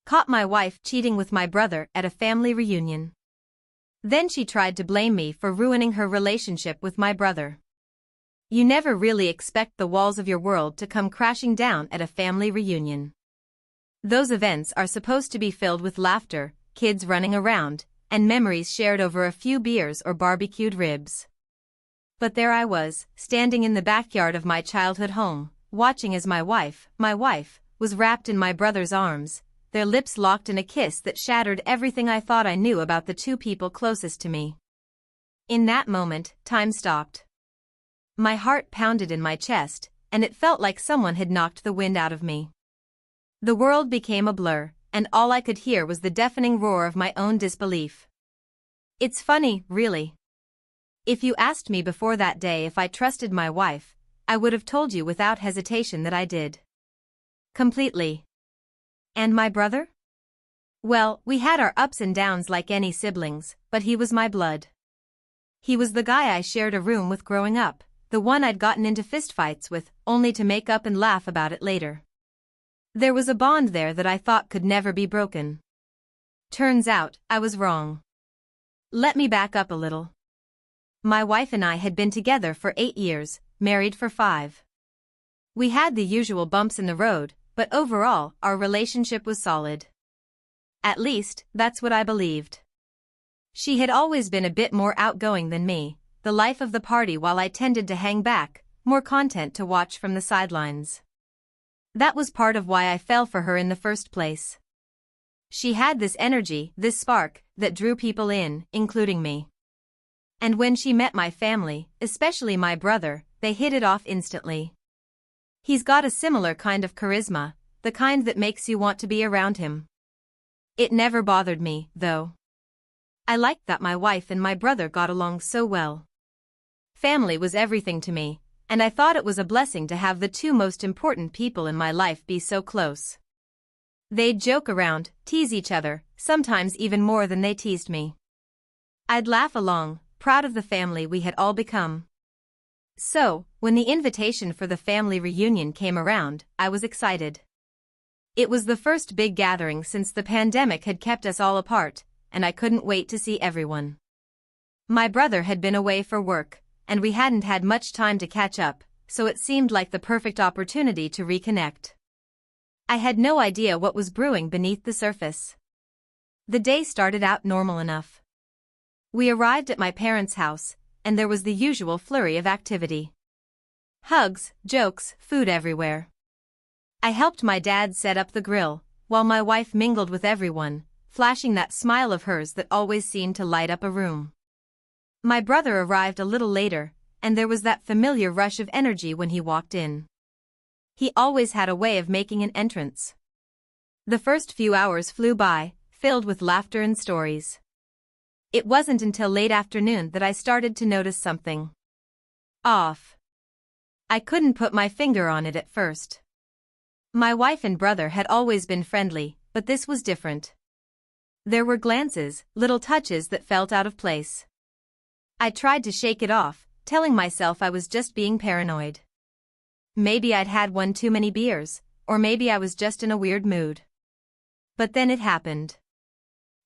Caught my wife cheating with my brother at a family reunion. Then she tried to blame me for ruining her relationship with my brother. You never really expect the walls of your world to come crashing down at a family reunion. Those events are supposed to be filled with laughter, kids running around, and memories shared over a few beers or barbecued ribs. But there I was, standing in the backyard of my childhood home, watching as my wife, was wrapped in my brother's arms, their lips locked in a kiss that shattered everything I thought I knew about the two people closest to me. In that moment, time stopped. My heart pounded in my chest, and it felt like someone had knocked the wind out of me. The world became a blur, and all I could hear was the deafening roar of my own disbelief. It's funny, really. If you asked me before that day if I trusted my wife, I would have told you without hesitation that I did. Completely. And my brother? Well, we had our ups and downs like any siblings, but he was my blood. He was the guy I shared a room with growing up, the one I'd gotten into fistfights with, only to make up and laugh about it later. There was a bond there that I thought could never be broken. Turns out, I was wrong. Let me back up a little. My wife and I had been together for 8 years, married for 5. We had the usual bumps in the road, but overall, our relationship was solid. At least, that's what I believed. She had always been a bit more outgoing than me, the life of the party, while I tended to hang back, more content to watch from the sidelines. That was part of why I fell for her in the first place. She had this energy, this spark, that drew people in, including me. And when she met my family, especially my brother, they hit it off instantly. He's got a similar kind of charisma, the kind that makes you want to be around him. It never bothered me, though. I liked that my wife and my brother got along so well. Family was everything to me, and I thought it was a blessing to have the two most important people in my life be so close. They'd joke around, tease each other, sometimes even more than they teased me. I'd laugh along, proud of the family we had all become. So, when the invitation for the family reunion came around, I was excited. It was the first big gathering since the pandemic had kept us all apart, and I couldn't wait to see everyone. My brother had been away for work, and we hadn't had much time to catch up, so it seemed like the perfect opportunity to reconnect. I had no idea what was brewing beneath the surface. The day started out normal enough. We arrived at my parents' house, and there was the usual flurry of activity. Hugs, jokes, food everywhere. I helped my dad set up the grill, while my wife mingled with everyone, flashing that smile of hers that always seemed to light up a room. My brother arrived a little later, and there was that familiar rush of energy when he walked in. He always had a way of making an entrance. The first few hours flew by, filled with laughter and stories. It wasn't until late afternoon that I started to notice something off. I couldn't put my finger on it at first. My wife and brother had always been friendly, but this was different. There were glances, little touches that felt out of place. I tried to shake it off, telling myself I was just being paranoid. Maybe I'd had one too many beers, or maybe I was just in a weird mood. But then it happened.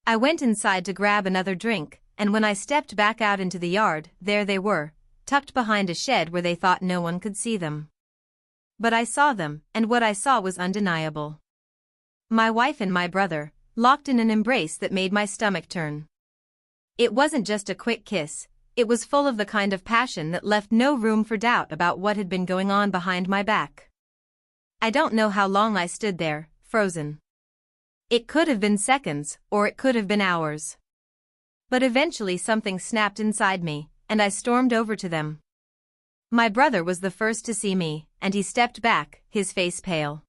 I went inside to grab another drink, and when I stepped back out into the yard, there they were, tucked behind a shed where they thought no one could see them. But I saw them, and what I saw was undeniable. My wife and my brother, locked in an embrace that made my stomach turn. It wasn't just a quick kiss, it was full of the kind of passion that left no room for doubt about what had been going on behind my back. I don't know how long I stood there, frozen. It could have been seconds, or it could have been hours. But eventually something snapped inside me, and I stormed over to them. My brother was the first to see me, and he stepped back, his face pale.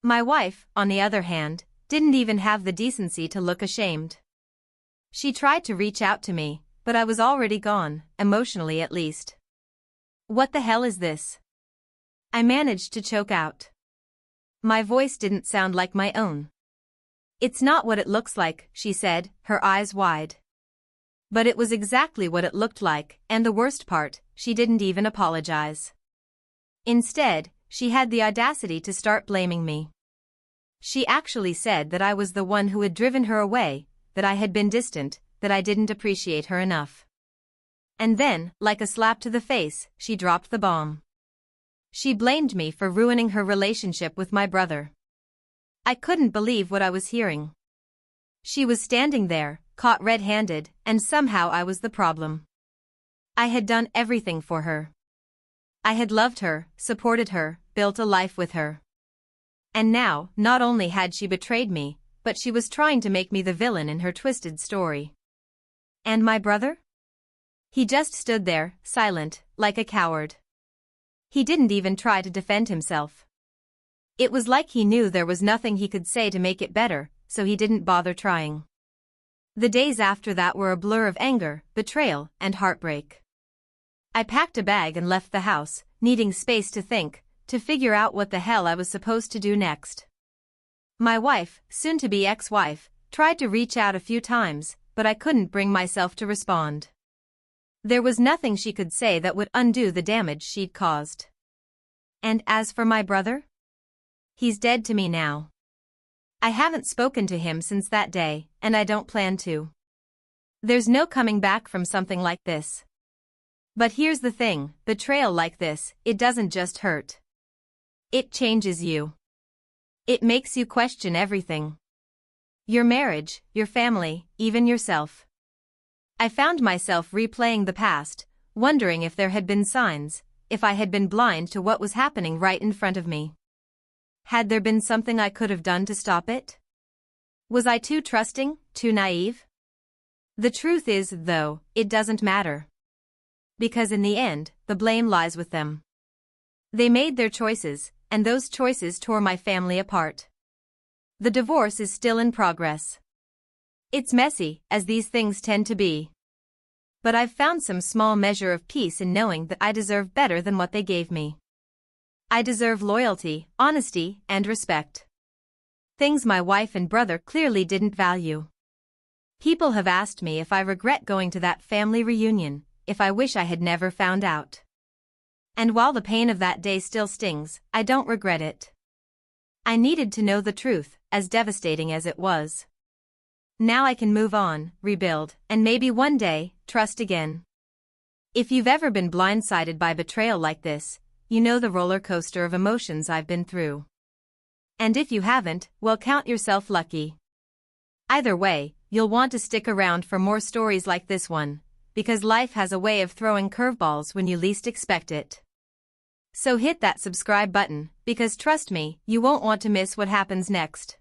My wife, on the other hand, didn't even have the decency to look ashamed. She tried to reach out to me, but I was already gone, emotionally at least. What the hell is this? I managed to choke out. My voice didn't sound like my own. It's not what it looks like, she said, her eyes wide. But it was exactly what it looked like, and the worst part, she didn't even apologize. Instead, she had the audacity to start blaming me. She actually said that I was the one who had driven her away, that I had been distant, that I didn't appreciate her enough. And then, like a slap to the face, she dropped the bomb. She blamed me for ruining her relationship with my brother. I couldn't believe what I was hearing. She was standing there, caught red-handed, and somehow I was the problem. I had done everything for her. I had loved her, supported her, built a life with her. And now, not only had she betrayed me, but she was trying to make me the villain in her twisted story. And my brother? He just stood there, silent, like a coward. He didn't even try to defend himself. It was like he knew there was nothing he could say to make it better, so he didn't bother trying. The days after that were a blur of anger, betrayal, and heartbreak. I packed a bag and left the house, needing space to think, to figure out what the hell I was supposed to do next. My wife, soon-to-be ex-wife, tried to reach out a few times, but I couldn't bring myself to respond. There was nothing she could say that would undo the damage she'd caused. And as for my brother? He's dead to me now. I haven't spoken to him since that day, and I don't plan to. There's no coming back from something like this. But here's the thing, betrayal like this, it doesn't just hurt. It changes you. It makes you question everything. Your marriage, your family, even yourself. I found myself replaying the past, wondering if there had been signs, if I had been blind to what was happening right in front of me. Had there been something I could have done to stop it? Was I too trusting, too naive? The truth is, though, it doesn't matter. Because in the end, the blame lies with them. They made their choices, and those choices tore my family apart. The divorce is still in progress. It's messy, as these things tend to be. But I've found some small measure of peace in knowing that I deserve better than what they gave me. I deserve loyalty, honesty, and respect. Things my wife and brother clearly didn't value. People have asked me if I regret going to that family reunion, if I wish I had never found out. And while the pain of that day still stings, I don't regret it. I needed to know the truth, as devastating as it was. Now I can move on, rebuild, and maybe one day, trust again. If you've ever been blindsided by betrayal like this, you know the roller coaster of emotions I've been through. And if you haven't, well, count yourself lucky. Either way, you'll want to stick around for more stories like this one, because life has a way of throwing curveballs when you least expect it. So hit that subscribe button, because trust me, you won't want to miss what happens next.